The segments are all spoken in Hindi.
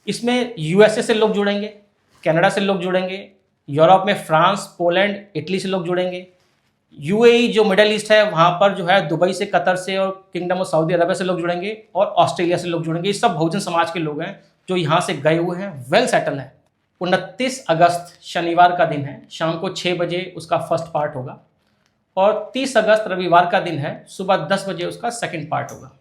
इसमें यूएसए से लोग जुड़ेंगे, कनाडा से लोग जुड़ेंगे, यूरोप में फ्रांस, पोलैंड, इटली से लोग जुड़ेंगे, यूएई जो मिडल ईस्ट है वहाँ पर जो है दुबई से, कतर से और किंगडम ऑफ सऊदी अरबिया से लोग जुड़ेंगे और ऑस्ट्रेलिया से लोग जुड़ेंगे। ये सब बहुजन समाज के लोग हैं जो यहाँ से गए हुए हैं, वेल सेटल हैं। 29 अगस्त शनिवार का दिन है, शाम को 6 बजे उसका फर्स्ट पार्ट होगा और 30 अगस्त रविवार का दिन है, सुबह 10 बजे उसका सेकंड पार्ट होगा।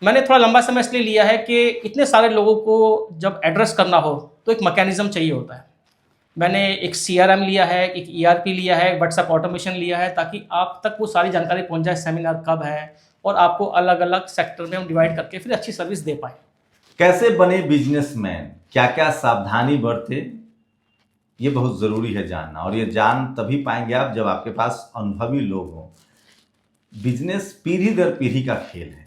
मैंने थोड़ा लंबा समय इसलिए लिया है कि इतने सारे लोगों को जब एड्रेस करना हो तो एक मैकेनिज्म चाहिए होता है। मैंने एक CRM लिया है, एक ERP लिया है, व्हाट्सएप ऑटोमेशन लिया है, ताकि आप तक वो सारी जानकारी पहुंच जाए, सेमिनार कब है, और आपको अलग अलग सेक्टर में हम डिवाइड करके फिर अच्छी सर्विस दे पाए। कैसे बने बिजनेसमैन, क्या क्या सावधानी बरते, ये बहुत ज़रूरी है जानना, और ये जान तभी पाएंगे आप जब आपके पास अनुभवी लोग हों। बिजनेस पीढ़ी दर पीढ़ी का खेल है।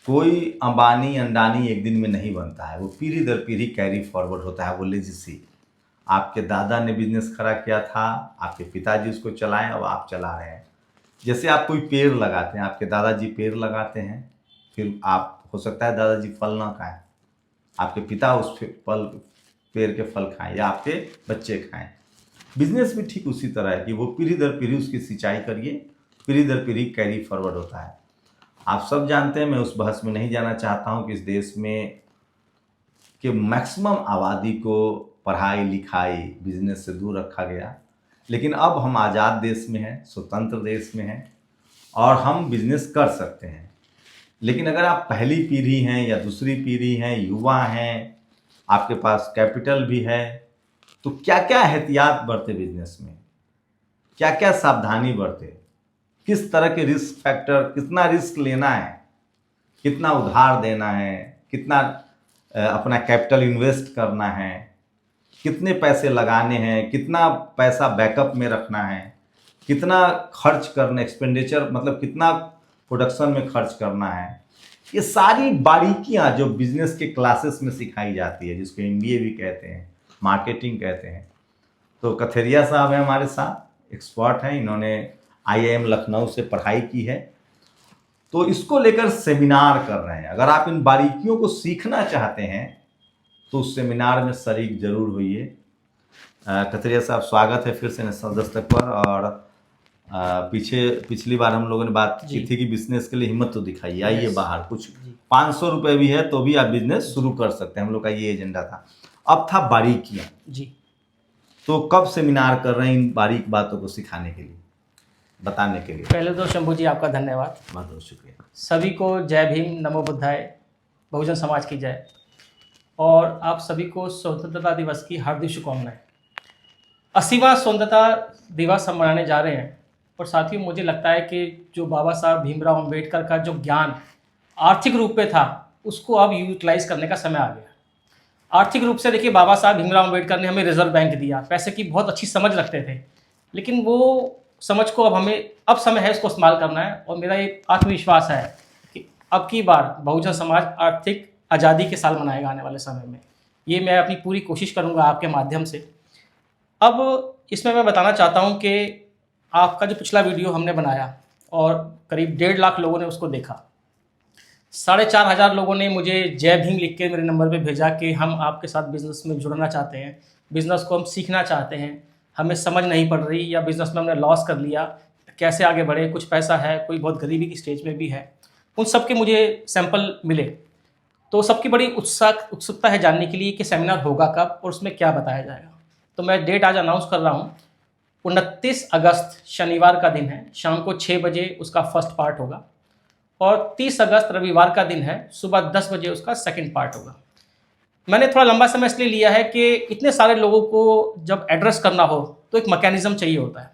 कोई अंबानी अंडानी एक दिन में नहीं बनता है, वो पीढ़ी दर पीढ़ी कैरी फॉरवर्ड होता है, वो लेजेसी। आपके दादा ने बिजनेस खड़ा किया था, आपके पिताजी उसको चलाएं, अब आप चला रहे हैं। जैसे आप कोई पेड़ लगाते हैं, आपके दादाजी पेड़ लगाते हैं, फिर आप हो सकता है दादाजी फल ना खाएं, आपके पिता उस पेड़ के फल खाएं या आपके बच्चे खाएं। बिजनेस भी ठीक उसी तरह है कि वो पीढ़ी दर पीढ़ी उसकी सिंचाई करिए, पीढ़ी दर पीढ़ी कैरी फॉरवर्ड होता है। आप सब जानते हैं, मैं उस बहस में नहीं जाना चाहता हूं कि इस देश में कि मैक्सिमम आबादी को पढ़ाई लिखाई बिजनेस से दूर रखा गया, लेकिन अब हम आज़ाद देश में हैं, स्वतंत्र देश में हैं और हम बिजनेस कर सकते हैं। लेकिन अगर आप पहली पीढ़ी हैं या दूसरी पीढ़ी हैं, युवा हैं, आपके पास कैपिटल भी है, तो क्या क्या एहतियात बरते बिजनेस में, क्या क्या सावधानी बरते, किस तरह के रिस्क फैक्टर, कितना रिस्क लेना है, कितना उधार देना है, कितना अपना कैपिटल इन्वेस्ट करना है, कितने पैसे लगाने हैं, कितना पैसा बैकअप में रखना है, कितना खर्च करना, एक्सपेंडिचर मतलब कितना प्रोडक्शन में खर्च करना है। ये सारी बारीकियां जो बिजनेस के क्लासेस में सिखाई जाती है, जिसको MBA भी कहते हैं, मार्केटिंग कहते हैं। तो कथेरिया साहब हैं हमारे साथ, एक्सपर्ट हैं, इन्होंने IIM लखनऊ से पढ़ाई की है, तो इसको लेकर सेमिनार कर रहे हैं। अगर आप इन बारीकियों को सीखना चाहते हैं तो उस सेमिनार में शरीक जरूर होइए। कथेरिया साहब, स्वागत है फिर से नेशनल दस्तक पर। और पिछली बार हम लोगों ने बात की थी कि बिजनेस के लिए हिम्मत तो दिखाइए, आइए बाहर, कुछ 500 रुपये भी है तो भी आप बिजनेस शुरू कर सकते हैं, हम लोग का ये एजेंडा था। अब था बारीकियाँ जी, तो कब सेमिनार कर रहे हैं इन बारीक बातों को सिखाने के लिए, बताने के लिए? पहले तो शंभू जी आपका धन्यवाद, बहुत बहुत शुक्रिया। सभी को जय भीम, नमो बुद्धाय, बहुजन समाज की जय, और आप सभी को स्वतंत्रता दिवस की हार्दिक शुभकामनाएं। 80वां स्वतंत्रता दिवस हम मनाने जा रहे हैं, और साथियों मुझे लगता है कि जो बाबा साहब भीमराव अंबेडकर का जो ज्ञान आर्थिक रूप में था, उसको अब यूटिलाइज करने का समय आ गया। आर्थिक रूप से देखिए, बाबा साहब भीमराव अंबेडकर ने हमें रिजर्व बैंक दिया, पैसे की बहुत अच्छी समझ रखते थे, लेकिन वो समझ को अब समय है उसको इस्तेमाल करना है। और मेरा ये आत्मविश्वास है कि अब की बार बहुजन समाज आर्थिक आज़ादी के साल मनाएगा आने वाले समय में। ये मैं अपनी पूरी कोशिश करूँगा आपके माध्यम से। अब इसमें मैं बताना चाहता हूँ कि आपका जो पिछला वीडियो हमने बनाया और करीब 1.5 लाख लोगों ने उसको देखा, 4,500 लोगों ने मुझे जय भीम लिख के मेरे नंबर पे भेजा कि हम आपके साथ बिज़नेस में जुड़ना चाहते हैं, बिज़नेस को हम सीखना चाहते हैं, हमें समझ नहीं पड़ रही, या बिज़नेस में हमने लॉस कर लिया, कैसे आगे बढ़े, कुछ पैसा है, कोई बहुत गरीबी की स्टेज में भी है। उन सब के मुझे सैंपल मिले, तो सबकी बड़ी उत्सुकता है जानने के लिए कि सेमिनार होगा कब और उसमें क्या बताया जाएगा। तो मैं डेट आज अनाउंस कर रहा हूँ, 29 अगस्त शनिवार का दिन है, शाम को 6 बजे उसका फर्स्ट पार्ट होगा और 30 अगस्त रविवार का दिन है, सुबह 10 बजे उसका सेकंड पार्ट होगा। मैंने थोड़ा लंबा समय इसलिए लिया है कि इतने सारे लोगों को जब एड्रेस करना हो तो एक मैकेनिज्म चाहिए होता है।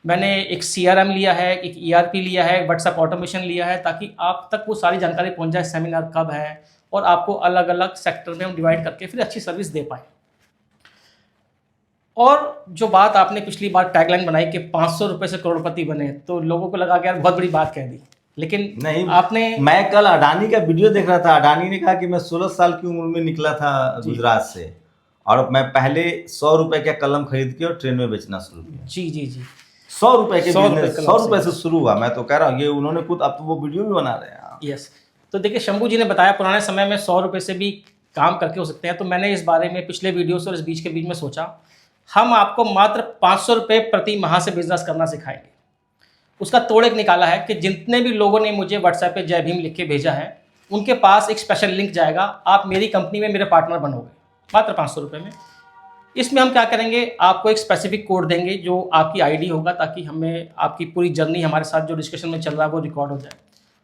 मैंने एक CRM लिया है, एक ERP लिया है, व्हाट्सएप ऑटोमेशन लिया है, ताकि आप तक वो सारी जानकारी पहुंच जाए, सेमिनार कब है, और आपको अलग अलग सेक्टर में हम डिवाइड करके फिर अच्छी सर्विस दे पाएँ। और जो बात आपने पिछली बार टैगलाइन बनाई कि 500 रुपये से करोड़पति बने, तो लोगों को लगा कि यार बहुत बड़ी बात कह दी, लेकिन नहीं, आपने, मैं कल अडानी का वीडियो देख रहा था। अडानी ने कहा कि मैं 16 साल की उम्र में निकला था गुजरात से, और मैं पहले 100 रुपए का कलम खरीद के और ट्रेन में बेचना शुरू किया। जी जी जी, 100 रुपए के बिजनेस 100 रुपए से शुरू हुआ। मैं तो कह रहा हूँ, ये उन्होंने खुद, अब तो वो वीडियो भी बना रहे हैं। यस, तो देखिए शंभू जी ने बताया पुराने समय में 100 रुपये से भी काम करके हो सकते हैं, तो मैंने इस बारे में पिछले वीडियोस और इस बीच के बीच में सोचा हम आपको मात्र 500 रुपये प्रति माह से बिजनेस करना सिखाएंगे। उसका तोड़ एक निकाला है कि जितने भी लोगों ने मुझे व्हाट्सएप पे जय भीम लिख के भेजा है उनके पास एक स्पेशल लिंक जाएगा, आप मेरी कंपनी में मेरे पार्टनर बनोगे मात्र 500 रुपये में। इसमें हम क्या करेंगे, आपको एक स्पेसिफिक कोड देंगे जो आपकी आईडी होगा, ताकि हमें आपकी पूरी जर्नी हमारे साथ जो डिस्कशन में चल रहा है वो रिकॉर्ड हो जाए।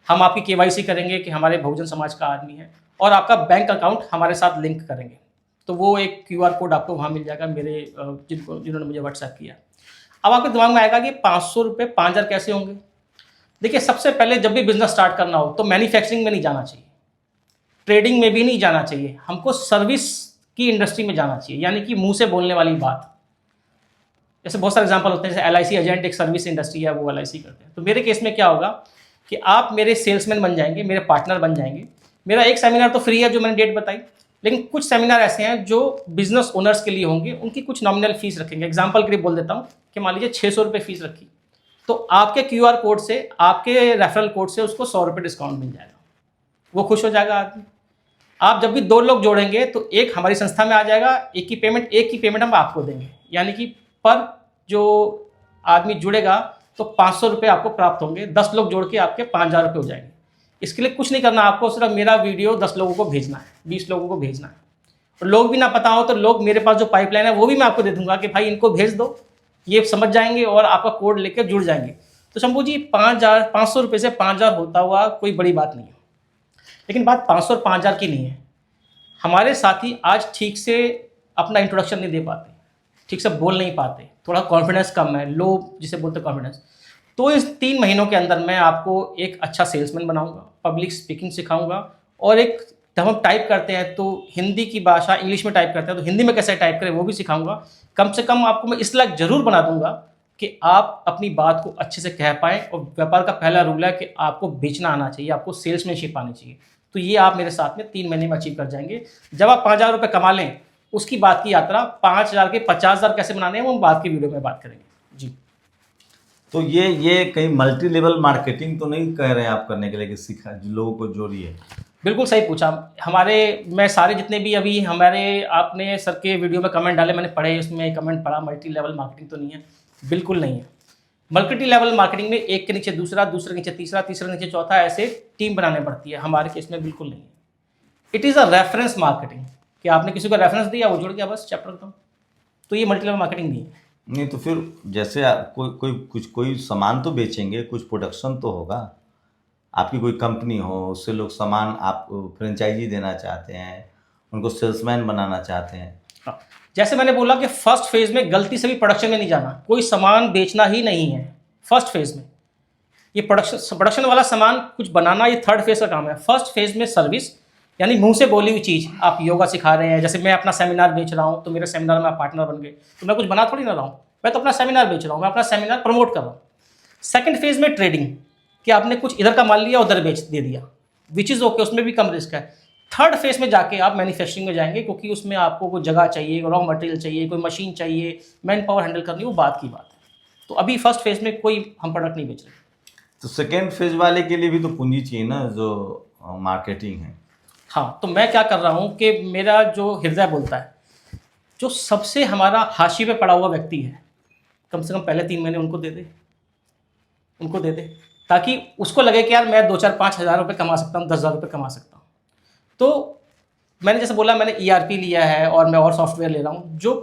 हम आपकी केवाईसी करेंगे कि हमारे बहुजन समाज का आदमी है, और आपका बैंक अकाउंट हमारे साथ लिंक करेंगे। तो वो एक क्यूआर कोड आपको वहाँ मिल जाएगा मेरे जिन्होंने मुझे व्हाट्सएप किया। अब आपके दिमाग में आएगा कि 500 रुपये 5000 कैसे होंगे। देखिए सबसे पहले जब भी बिजनेस स्टार्ट करना हो तो मैन्युफैक्चरिंग में नहीं जाना चाहिए, ट्रेडिंग में भी नहीं जाना चाहिए, हमको सर्विस की इंडस्ट्री में जाना चाहिए, यानी कि मुंह से बोलने वाली बात। जैसे बहुत सारे एग्जांपल होते हैं, जैसे LIC एजेंट एक सर्विस इंडस्ट्री है, वो LIC करते हैं। तो मेरे केस में क्या होगा कि आप मेरे सेल्समैन बन जाएंगे, मेरे पार्टनर बन जाएंगे। मेरा एक सेमिनार तो फ्री है जो मैंने डेट बताई, लेकिन कुछ सेमिनार ऐसे हैं जो बिजनेस ओनर्स के लिए होंगे, उनकी कुछ नॉमिनल फीस रखेंगे। एग्जाम्पल के लिए बोल देता हूँ कि मान लीजिए 600 रुपये फीस रखी, तो आपके QR कोड से, आपके रेफरल कोड से उसको 100 रुपये डिस्काउंट मिल जाएगा। वो खुश हो जाएगा आदमी। आप जब भी 2 लोग जोड़ेंगे तो एक हमारी संस्था में आ जाएगा, एक की पेमेंट हम आपको देंगे, यानी कि पर जो आदमी जुड़ेगा तो 500 रुपये आपको प्राप्त होंगे। 10 लोग जोड़ के आपके 5000 रुपये हो जाएंगे। इसके लिए कुछ नहीं करना, आपको सिर्फ मेरा वीडियो 10 लोगों को भेजना है, 20 लोगों को भेजना है। और लोग भी ना पता हो तो लोग, मेरे पास जो पाइपलाइन है वो भी मैं आपको दे दूंगा कि भाई इनको भेज दो, ये समझ जाएंगे और आपका कोड लेकर जुड़ जाएंगे। तो शंभू जी 500 रुपये से 5000 होता हुआ कोई बड़ी बात नहीं है। लेकिन बात 500 और 5000 की नहीं है। हमारे साथी आज ठीक से अपना इंट्रोडक्शन नहीं दे पाते, ठीक से बोल नहीं पाते, थोड़ा कॉन्फिडेंस कम है, लो जिसे बोलते कॉन्फिडेंस। तो इस 3 महीनों के अंदर मैं आपको एक अच्छा सेल्समैन बनाऊंगा, पब्लिक स्पीकिंग सिखाऊंगा, और एक जब हम टाइप करते हैं तो हिंदी की भाषा इंग्लिश में टाइप करते हैं तो हिंदी में कैसे टाइप करें वो भी सिखाऊंगा। कम से कम आपको मैं इस लायक जरूर बना दूंगा कि आप अपनी बात को अच्छे से कह पाएँ। और व्यापार का पहला रूल है कि आपको बेचना आना चाहिए, आपको सेल्समैनशिप आनी चाहिए। तो ये आप मेरे साथ में 3 महीने में अचीव कर जाएंगे। जब आप 5000 रुपये कमा लें, उसकी बात की यात्रा 5000 के 50000 कैसे बनाने हैं वो हम बाद की वीडियो में बात करेंगे जी। तो ये कहीं मल्टी लेवल मार्केटिंग तो नहीं कह रहे हैं आप करने के लिए कि सिखा लोगों को जोड़िए? बिल्कुल सही पूछा। मैं सारे जितने भी अभी हमारे आपने सर के वीडियो में कमेंट डाले मैंने पढ़े, उसमें कमेंट पढ़ा, मल्टी लेवल मार्केटिंग तो नहीं है, बिल्कुल नहीं है। मल्टी लेवल मार्केटिंग में एक के नीचे दूसरा, दूसरे नीचे तीसरा, तीसरे नीचे चौथा, ऐसे टीम बनानी पड़ती है। हमारे केस में बिल्कुल नहीं है। It is a reference marketing कि आपने किसी को रेफरेंस दिया, वो जुड़ गया, बस चैप्टर खत्म। तो ये मल्टी लेवल मार्केटिंग नहीं है। नहीं तो फिर जैसे आप कोई सामान तो बेचेंगे, कुछ प्रोडक्शन तो होगा। आपकी कोई कंपनी हो, उससे लोग सामान आप फ्रेंचाइजी देना चाहते हैं, उनको सेल्समैन बनाना चाहते हैं। हाँ, जैसे मैंने बोला कि फर्स्ट फेज में गलती से भी प्रोडक्शन में नहीं जाना, कोई सामान बेचना ही नहीं है फर्स्ट फेज में। ये प्रोडक्शन वाला सामान कुछ बनाना ये थर्ड फेज का काम है। फर्स्ट फेज में सर्विस, यानी मुंह से बोली हुई चीज़। आप योगा सिखा रहे हैं, जैसे मैं अपना सेमिनार बेच रहा हूँ, तो मेरे सेमिनार में आप पार्टनर बन गए, तो मैं कुछ बना थोड़ी ना रहा हूँ, मैं तो अपना सेमिनार बेच रहा हूँ, मैं अपना सेमिनार प्रमोट कर रहा हूँ। सेकंड फेज में ट्रेडिंग, कि आपने कुछ इधर का माल लिया उधर बेच दे दिया, विच इज़ ओके, उसमें भी कम रिस्क है। थर्ड फेज में जाके आप मैन्युफैक्चरिंग में जाएंगे, क्योंकि उसमें आपको कोई जगह चाहिए, रॉ मटेरियल चाहिए, कोई मशीन चाहिए, मैन पावर हैंडल करनी, वो बात की बात है। तो अभी फर्स्ट फेज में कोई हम प्रोडक्ट नहीं बेच रहे। तो सेकेंड फेज वाले के लिए भी तो पूंजी चाहिए ना, जो मार्केटिंग है। हाँ, तो मैं क्या कर रहा हूँ कि मेरा जो हृदय बोलता है, जो सबसे हमारा हाशिए पे पड़ा हुआ व्यक्ति है, कम से कम पहले 3 महीने उनको दे दे, ताकि उसको लगे कि यार मैं 2-4-5 हज़ार रुपये कमा सकता हूँ, 10,000 रुपये कमा सकता हूँ। तो मैंने जैसे बोला, मैंने ERP लिया है और मैं और सॉफ्टवेयर ले रहा हूँ। जो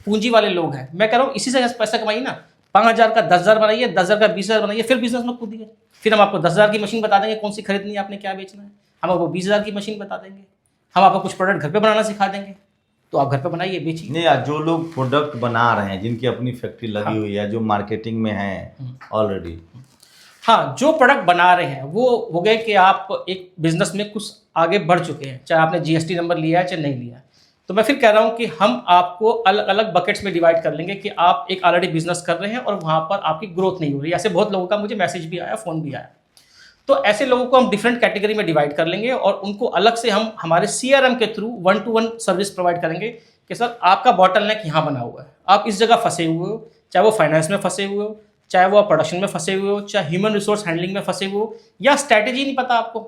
पूंजी वाले लोग हैं, मैं कह रहा हूँ इसी से पैसा कमाइए ना। 5,000 का 10,000 बनाइए, 10,000 का 20,000 बनाइए, फिर बिजनेस में कूदिए। फिर हम आपको 10,000 की मशीन बता देंगे कौन सी खरीदनी है, आपने क्या बेचना है। हम आपको 20,000 की मशीन बता देंगे, हम आपको कुछ प्रोडक्ट घर पे बनाना सिखा देंगे, तो आप घर पे बनाइए, बेचिए। नहीं यार, जो लोग प्रोडक्ट बना रहे हैं, जिनकी अपनी फैक्ट्री लगी हुई है, जो मार्केटिंग में है ऑलरेडी, हाँ, जो प्रोडक्ट बना रहे हैं वो हो गए कि आप एक बिजनेस में कुछ आगे बढ़ चुके हैं, चाहे आपने GST नंबर लिया है चाहे नहीं लिया है। तो मैं फिर कह रहा हूँ कि हम आपको अलग अलग बकेट्स में डिवाइड कर लेंगे कि आप एक ऑलरेडी बिजनेस कर रहे हैं और वहाँ पर आपकी ग्रोथ नहीं हो रही। ऐसे बहुत लोगों का मुझे मैसेज भी आया, फ़ोन भी आया। तो ऐसे लोगों को हम डिफरेंट कैटेगरी में डिवाइड कर लेंगे और उनको अलग से हम हमारे CRM के थ्रू 1-to-1 सर्विस प्रोवाइड करेंगे कि सर आपका बॉटलनेक यहाँ बना हुआ है, आप इस जगह फंसे हुए हो, चाहे वो फाइनेंस में फंसे हुए हो, चाहे वो प्रोडक्शन में फंसे हुए हो, चाहे ह्यूमन रिसोर्स हैंडलिंग में फंसे हुए हो, या स्ट्रैटेजी नहीं पता आपको,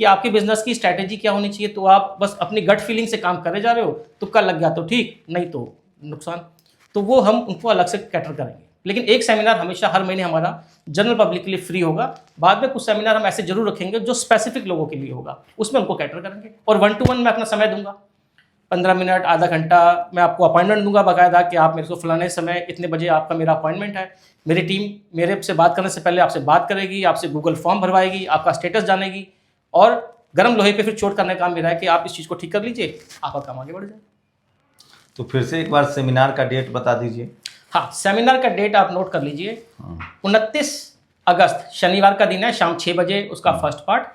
कि आपकी बिजनेस की स्ट्रैटेजी क्या होनी चाहिए, तो आप बस अपनी गट फीलिंग से काम करे जा रहे हो, तुक्का लग गया तो ठीक, नहीं तो नुकसान। तो वो हम उनको अलग से कैटर करेंगे। लेकिन एक सेमिनार हमेशा हर महीने हमारा जनरल पब्लिक के लिए फ्री होगा। बाद में कुछ सेमिनार हम ऐसे जरूर रखेंगे जो स्पेसिफिक लोगों के लिए होगा, उसमें उनको कैटर करेंगे। और 1 to 1 मैं अपना समय दूंगा, 15 मिनट, आधा घंटा मैं आपको अपॉइंटमेंट दूंगा बाकायदा कि आप मेरे को फलाने समय इतने बजे आपका मेरा अपॉइंटमेंट है। मेरी टीम मेरे से बात करने से पहले आपसे बात करेगी, आपसे गूगल फॉर्म भरवाएगी, आपका स्टेटस जानेगी, और गर्म लोहे पे फिर चोट करने का काम मेरा है कि आप इस चीज़ को ठीक कर लीजिए, आपका काम आगे बढ़ जाए। तो फिर से एक बार सेमिनार का डेट बता दीजिए। हाँ, सेमिनार का डेट आप नोट कर लीजिए। 29 अगस्त शनिवार का दिन है, शाम 6 बजे उसका फर्स्ट पार्ट,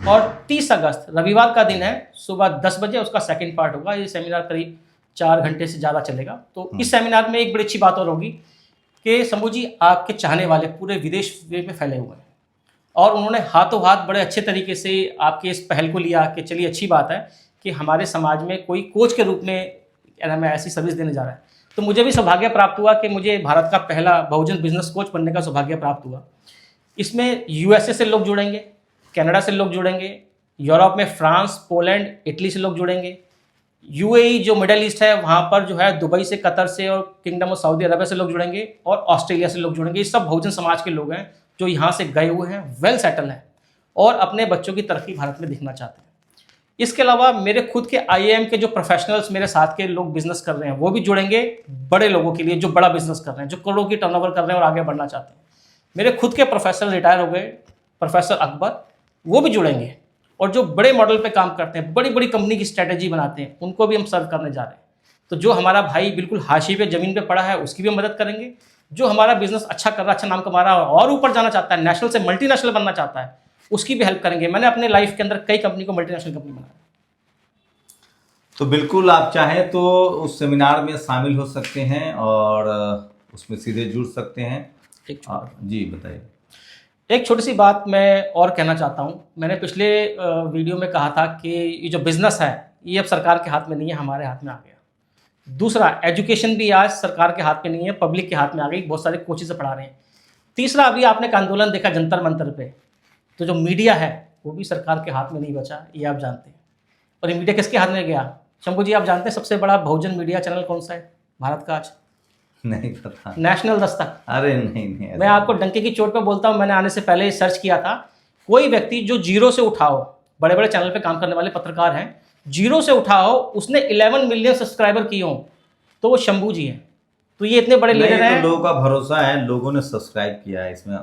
और 30 अगस्त रविवार का दिन है, सुबह 10 बजे उसका सेकंड पार्ट होगा। ये सेमिनार करीब 4 घंटे से ज़्यादा चलेगा। तो इस सेमिनार में एक बड़ी अच्छी बात और होगी कि शंभू जी आपके चाहने वाले पूरे विदेश में फैले हुए हैं, और उन्होंने हाथों हाथ बड़े अच्छे तरीके से आपके इस पहल को लिया कि चलिए अच्छी बात है कि हमारे समाज में कोई कोच के रूप में मैं ऐसी सर्विस देने जा रहा है। तो मुझे भी सौभाग्य प्राप्त हुआ कि मुझे भारत का पहला बहुजन बिजनेस कोच बनने का सौभाग्य प्राप्त हुआ। इसमें यूएसए से लोग जुड़ेंगे, कनाडा से लोग जुड़ेंगे, यूरोप में फ्रांस, पोलैंड, इटली से लोग जुड़ेंगे, यूएई जो मिडल ईस्ट है वहाँ पर जो है दुबई से, कतर से और किंगडम ऑफ सऊदी अरबिया से लोग जुड़ेंगे, और ऑस्ट्रेलिया से लोग जुड़ेंगे। ये सब बहुजन समाज के लोग हैं जो यहाँ से गए हुए हैं, वेल सेटल हैं, और अपने बच्चों की तरक्की भारत में दिखना चाहते हैं। इसके अलावा मेरे खुद के आईआईएम के जो प्रोफेशनल्स मेरे साथ के लोग बिजनेस कर रहे हैं वो भी जुड़ेंगे, बड़े लोगों के लिए जो बड़ा बिजनेस कर रहे हैं, जो करोड़ों की टर्नओवर कर रहे हैं और आगे बढ़ना चाहते हैं। मेरे खुद के प्रोफेसर रिटायर हो गए, प्रोफेसर अकबर, वो भी जुड़ेंगे, और जो बड़े मॉडल पे काम करते हैं, बड़ी बड़ी कंपनी की स्ट्रैटेजी बनाते हैं, उनको भी हम सर्व करने जा रहे हैं। तो जो हमारा भाई बिल्कुल हाशिए पे ज़मीन पे पड़ा है उसकी भी मदद करेंगे, जो हमारा बिजनेस अच्छा कर रहा है, अच्छा नाम कमा रहा है और ऊपर जाना चाहता है, नेशनल से मल्टीनेशनल बनना चाहता है, उसकी भी हेल्प करेंगे। मैंने अपने लाइफ के अंदर कई कंपनी को मल्टीनेशनल कंपनी बनाया। तो बिल्कुल आप चाहें तो उस सेमिनार में शामिल हो सकते हैं और उसमें सीधे जुड़ सकते हैं। जी बताइए। एक छोटी सी बात मैं और कहना चाहता हूँ। मैंने पिछले वीडियो में कहा था कि ये जो बिज़नेस है ये अब सरकार के हाथ में नहीं है, हमारे हाथ में आ गया। दूसरा, एजुकेशन भी आज सरकार के हाथ में नहीं है, पब्लिक के हाथ में आ गई, बहुत सारे कोचेज से पढ़ा रहे हैं। तीसरा, अभी आपने एक आंदोलन देखा जंतर मंतर पे, तो जो मीडिया है वो भी सरकार के हाथ में नहीं बचा, ये आप जानते हैं। और ये मीडिया किसके हाथ में गया? शंभू जी आप जानते हैं सबसे बड़ा बहुजन मीडिया चैनल कौन सा है भारत का आज? नहीं पता। नेशनल दस्तक। अरे नहीं मैं आपको डंके की चोट पे बोलता हूँ, मैंने आने से पहले सर्च किया था। कोई व्यक्ति जो जीरो से उठा हो, बड़े बड़े चैनल पे काम करने वाले पत्रकार हैं, जीरो से उठा हो, उसने 11 मिलियन सब्सक्राइबर किए हों, तो वो शंभू जी हैं। तो ये इतने बड़े लीडर हैं। तो लोगों का भरोसा है, लोगों ने सब्सक्राइब किया है, इसमें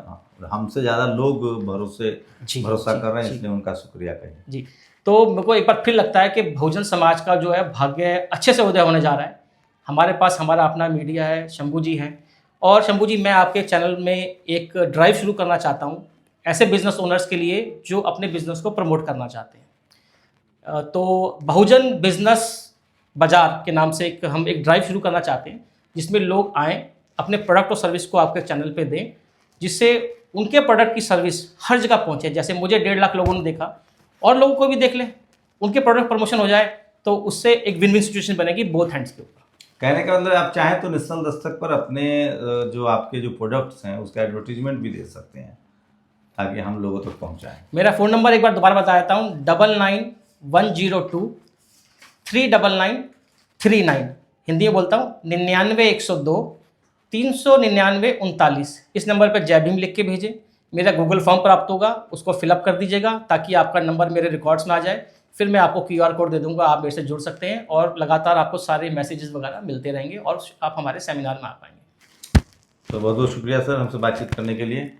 हमसे ज़्यादा लोग भरोसा कर रहे हैं, इसलिए उनका शुक्रिया कहें जी। तो मेरे को एक बार फिर लगता है कि बहुजन समाज का जो है भाग्य अच्छे से उदय होने जा रहा है। हमारे पास हमारा अपना मीडिया है, शंभू जी हैं। और शंभू जी, मैं आपके चैनल में एक ड्राइव शुरू करना चाहता हूँ ऐसे बिजनेस ओनर्स के लिए जो अपने बिजनेस को प्रमोट करना चाहते हैं। तो बहुजन बिजनेस बाजार के नाम से हम एक ड्राइव शुरू करना चाहते हैं, जिसमें लोग आएँ, अपने प्रोडक्ट और सर्विस को आपके चैनल पे दें, जिससे उनके प्रोडक्ट की सर्विस हर जगह पहुँचे। जैसे मुझे 1.5 लाख लोगों ने देखा, और लोगों को भी देख लें, उनके प्रोडक्ट प्रमोशन हो जाए, तो उससे एक विन विन सिचुएशन बनेगी बोथ हैंड्स के ऊपर। कहने का मतलब आप चाहें तो नेशनल दस्तक पर अपने जो आपके जो प्रोडक्ट्स हैं उसका एडवर्टीजमेंट भी दे सकते हैं, ताकि हम लोगों तक पहुंचाएं। मेरा फ़ोन नंबर एक बार दोबारा बता देता हूँ, 99-102-39939। हिंदी में बोलता हूँ, 99-102-399-39। इस नंबर पर जय भीम लिख के भेजें। मेरा गूगल फॉर्म प्राप्त होगा, उसको फिलअप कर दीजिएगा ताकि आपका नंबर मेरे रिकॉर्ड्स में आ जाए। फिर मैं आपको QR कोड दे दूंगा, आप मेरे से जुड़ सकते हैं, और लगातार आपको सारे मैसेजेस वगैरह मिलते रहेंगे, और आप हमारे सेमिनार में आ पाएंगे। तो बहुत बहुत शुक्रिया सर हमसे बातचीत करने के लिए।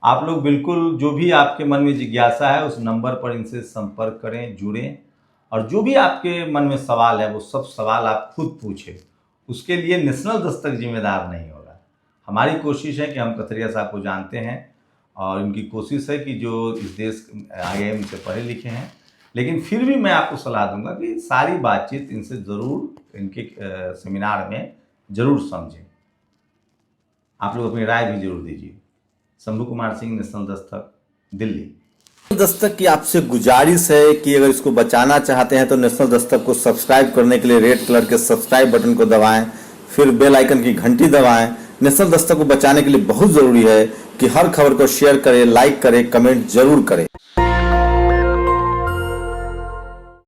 आप लोग बिल्कुल जो भी आपके मन में जिज्ञासा है उस नंबर पर इनसे संपर्क करें, जुड़ें, और जो भी आपके मन में सवाल है वो सब सवाल आप खुद पूछें। उसके लिए नेशनल दस्तक जिम्मेदार नहीं होगा। हमारी कोशिश है कि हम कथरिया साहब को जानते हैं, और उनकी कोशिश है कि जो इस देश IIM से पढ़े लिखे हैं, लेकिन फिर भी मैं आपको सलाह दूंगा कि सारी बातचीत इनसे ज़रूर इनके सेमिनार में ज़रूर समझें। आप लोग अपनी राय भी जरूर दीजिए। शंभू कुमार सिंह, नेशनल दस्तक, दिल्ली। दस्तक की आपसे गुजारिश है कि अगर इसको बचाना चाहते हैं तो नेशनल दस्तक को सब्सक्राइब करने के लिए रेड कलर के सब्सक्राइब बटन को दबाएं, फिर बेल आइकन की घंटी दबाएं। नेशनल दस्तक को बचाने के लिए बहुत ज़रूरी है कि हर खबर को शेयर करें, लाइक करें, कमेंट जरूर करें।